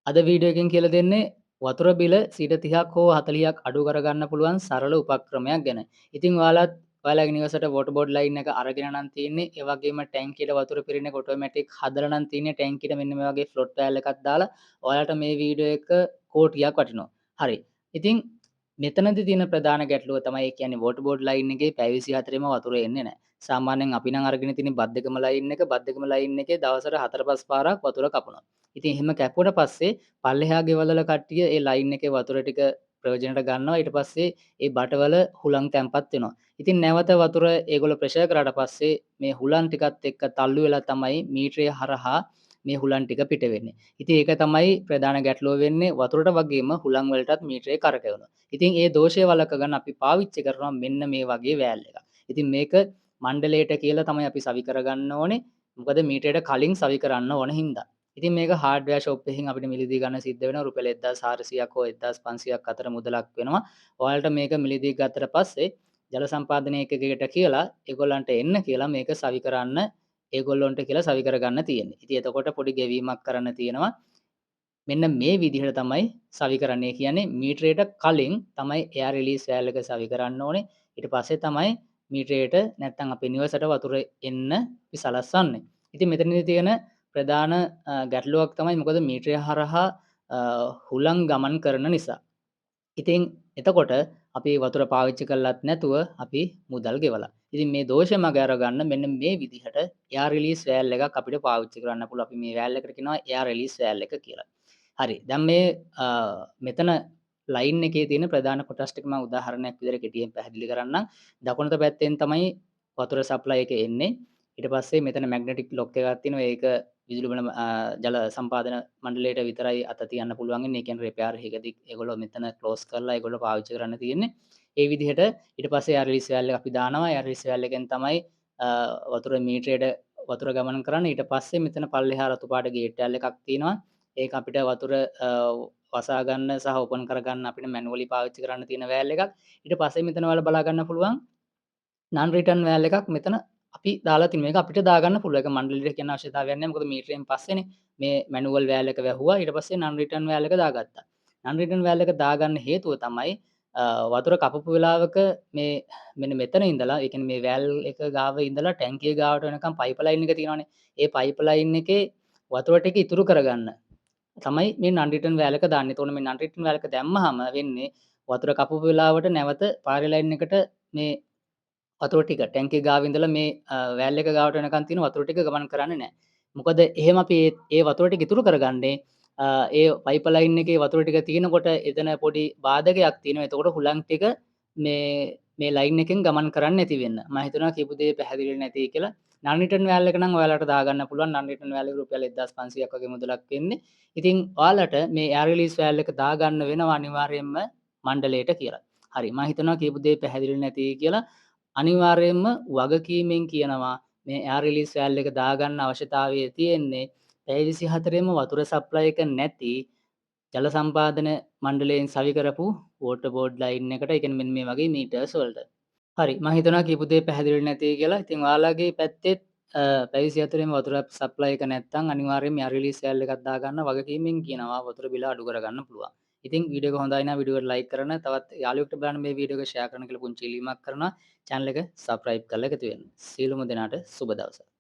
අද වීඩියෝ එකෙන් කියලා දෙන්නේ වතුර බිල 30% හෝ 40ක් අඩු කරගන්න පුළුවන් සරල උපක්‍රමයක් ගැන. ඉතින් ඔයාලගේ නිවසට වෝටර් බෝඩ් ලයින් එක අරගෙන නම් තියෙන්නේ. ඒ වගේම ටැංකියට වතුර පිරෙන එක ඔටෝමැටික් හදලා නම් තියෙන්නේ. ටැංකියට මෙන්න මේ වගේ ෆ්ලොට් වෑල් එකක් දාලා ඔයාලට මේ වීඩියෝ එක කෝටියක් වටිනවා. හරි. ඉතින් මෙතනදී තියෙන ප්‍රධාන ගැටලුව තමයි ඒ කියන්නේ වෝටර් බෝඩ් ලයින් එකේ පැය 24ෙම වතුර එන්නේ නැහැ. සාමාන්‍යයෙන් අපි නම් අරගෙන තියෙන බද්දකම ලයින් එක බද්දකම ලයින් එකේ දවසට 4-5 පාරක් වතුර කපනවා. ඉතින් එහෙම කැපුවට පස්සේ පල්ලෙහා ගෙවල්වල කට්ටිය ඒ ලයින් එකේ වතුර ටික ප්‍රයෝජනට ගන්නවා. ඊට පස්සේ ඒ බටවල හුලං තැම්පත් වෙනවා. ඉතින් නැවත වතුර ඒගොල්ලෝ ප්‍රෙෂර් කරාට පස්සේ මේ හුලං ටිකත් එක්ක තල්ලු වෙලා තමයි මීටරය හරහා මේ හුලං ටික පිට වෙන්නේ. ඉතින් ඒක තමයි ප්‍රධාන ගැටලුව වෙන්නේ වතුරට වගේම හුලං වලටත් මීටරේ කරකැවෙනවා. ඉතින් ඒ දෝෂය වළක්ව ගන්න අපි පාවිච්චි කරනවා මෙන්න මේ වගේ වෑල් එකක්. ඉතින් මේක මණ්ඩලයට කියලා තමයි අපි සවි කරගන්න ඕනේ. මොකද මීටරයට කලින් සවි කරන්න ඕන හින්දා. ඉතින් මේක හાર્ඩ්වෙයාර් ෂොප් එකකින් අපිට මිලදී ගන්න සිද්ධ වෙනවා රුපියල් 1400ක් හෝ 1500ක් අතර මුදලක් වෙනවා. ඔයාලට මේක මිලදී ගත්තට පස්සේ ජල සම්පාදන ඒකකයකට කියලා ඒගොල්ලන්ට එන්න කියලා මේක සවි කරන්න ඒගොල්ලොන්ට කියලා සවි කරගන්න තියෙන්නේ. ඉතින් එතකොට පොඩි ගෙවීමක් කරන්න තියෙනවා. මෙන්න මේ විදිහට තමයි සවි කරන්නේ. කියන්නේ මීටරයට කලින් තමයි එයාර් රිලීස් වෑල් එක සවි කරන්න ඕනේ. ඊට පස්සේ තමයි මීටරයට නැත්තම් අපේ නිවසට වතුර එන්න අපි සලස්වන්නේ. ඉතින් මෙතනදී තියෙන ප්‍රධාන ගැටලුවක් තමයි මොකද මීටරය හරහා හුලං ගමන් කරන නිසා. ඉතින් එතකොට අපි වතුර පාවිච්චි කරලත් නැතුව අපි මුදල් ගෙවලා. ඉතින් මේ දෝෂය මග අරගන්න මෙන්න මේ විදිහට එයාර් රිලීස් වෑල් එකක් අපිට පාවිච්චි කරන්න පුළුවන්. අපි මේ වෑල් එකට කියනවා එයාර් රිලීස් වෑල් එක කියලා. හරි. දැන් මේ මෙතන ලයින් එකේ තියෙන ප්‍රධාන කොටස් ටික මම උදාහරණයක් විදිහට කෙටියෙන් පැහැදිලි කරන්නම්. දකුණත පැත්තෙන් තමයි වතුර සප්ලයි එක එන්නේ. ඊට පස්සේ මෙතන මැග්නටික් ලොක් එකක් තියෙනවා. ඒක විදුලි බල ජල සම්පාදන මණ්ඩලයට විතරයි අත තියන්න පුළුවන් වෙන්නේ. ඒ කියන්නේ රිපෙයාර් එකදී ඒගොල්ලෝ මෙතන ක්ලෝස් කරලා ඒගොල්ලෝ පාවිච්චි කරන්න තියෙන්නේ. ඒ විදිහට ඊට පස්සේ එයාර් රිලීස් වෑල් එක අපි දානවා. එයාර් රිලීස් වෑල් එකෙන් තමයි වතුර මීටරයට වතුර ගමන් කරන්නේ. ඊට පස්සේ මෙතන පල්ලෙහා රතු පාට ගේට් වෑල් එකක් තියෙනවා. ඒක අපිට වතුර වසා ගන්න සහ ඕපන් කරගන්න අපිට මැනුවලි පාවිච්චි කරන්න තියෙන වෑල් එකක්. ඊට පස්සේ මෙතන ඔයාලා බලා ගන්න පුළුවන් නන් රිටර්න් වෑල් එකක් මෙතන අපි දාලා තියෙන මේක අපිට දාගන්න පුළුවන්. ඒක මණ්ඩලයට කියන අවශ්‍යතාවයක් නැහැ. මොකද මීටරයෙන් පස්සේනේ මේ මැනුවල් වෑල් එක වැහුවා. ඊට පස්සේ නන් රිටර්න් වෑල් එක දාගත්තා. නන් රිටර්න් වෑල් එක දාගන්න හේතුව තමයි වතුර කපපු වෙලාවක මේ මෙන්න මෙතන ඉඳලා ඒ කියන්නේ මේ වෑල් එක ගාව ඉඳලා ටැංකිය ගාවට වෙනකම් පයිප්ලයින් එක තියෙනවානේ. ඒ පයිප්ලයින් එකේ වතුර ටික ඉතුරු කරගන්න තමයි මේ නන් රිටර්න් වෑල් එක දාන්නේ. එතකොට මේ නන් රිටර්න් වෑල් එක දැම්මහම වෙන්නේ වතුර කපපු වෙලාවට නැවත පාරේ ලයින් එකට මේ වතුර ටික ටැංකිය ගාව ඉඳලා මේ වෑල් එක ගාවට වෙනකන් තියෙන වතුර ටික ගමන් කරන්නේ නැහැ. මොකද එහෙම අපි ඒ වතුර ටික ඉතුරු කරගන්නේ ඒ පයිප්ලයින් එකේ වතුර ටික තියෙනකොට එතන පොඩි බාධකයක් තියෙනවා. එතකොට හුලං ටික මේ ලයින් එකෙන් ගමන් කරන්නේ නැති වෙන්න. මම හිතනවා කියපු දේ පැහැදිලි නැති කියලා. නන් රිටර්න් වෑල් එක නම් ඔයාලට දාගන්න පුළුවන්. නන් රිටර්න් වෑල් එක රුපියල් 1500ක් වගේ මුදලක් වෙන්නේ. ඉතින් ඔයාලට මේ එයාර් රිලීස් වෑල් එක දාගන්න වෙනවා අනිවාර්යයෙන්ම මණ්ඩලයට කියලා. හරි. මම හිතනවා කියපු දේ පැහැදිලි නැති කියලා. අනිවාර්යයෙන්ම වගකීමෙන් කියනවා මේ එයාර් රිලීස් වෑල් එක දාගන්න අවශ්‍යතාවය තියෙන්නේ පැය 24ෙම වතුර සප්ලයි එක නැති ජල සම්පාදන මණ්ඩලයෙන් සවි කරපු වෝටර් බෝඩ් ලයින් එකට. ඒ කියන්නේ මෙන්න මේ වගේ මීටර්ස් වලට. හරි. මම හිතනවා කියපු දේ පැහැදිලි නැති කියලා. ඉතින් ඔයාලගේ පැත්තෙත් පැය 24ෙම වතුර සප්ලයි එක නැත්නම් අනිවාර්යයෙන්ම එයාර් රිලීස් වෑල් එකක් දාගන්න වගකීමෙන් කියනවා වතුර බිල අඩු කරගන්න පුළුවන්. ඉතින් වීඩියෝ එක හොඳයි නම් වීඩියෝ එකට ලයික් කරන්න, තවත් යාළුවෙක්ට බලන්න මේ වීඩියෝ එක ෂෙයා කරන්න කියලා පුංචි ඉල්ලීමක් කරනවා. channel එක subscribe කරලා එකතු වෙන්න. සියලුම දෙනාට සුබ දවසක්.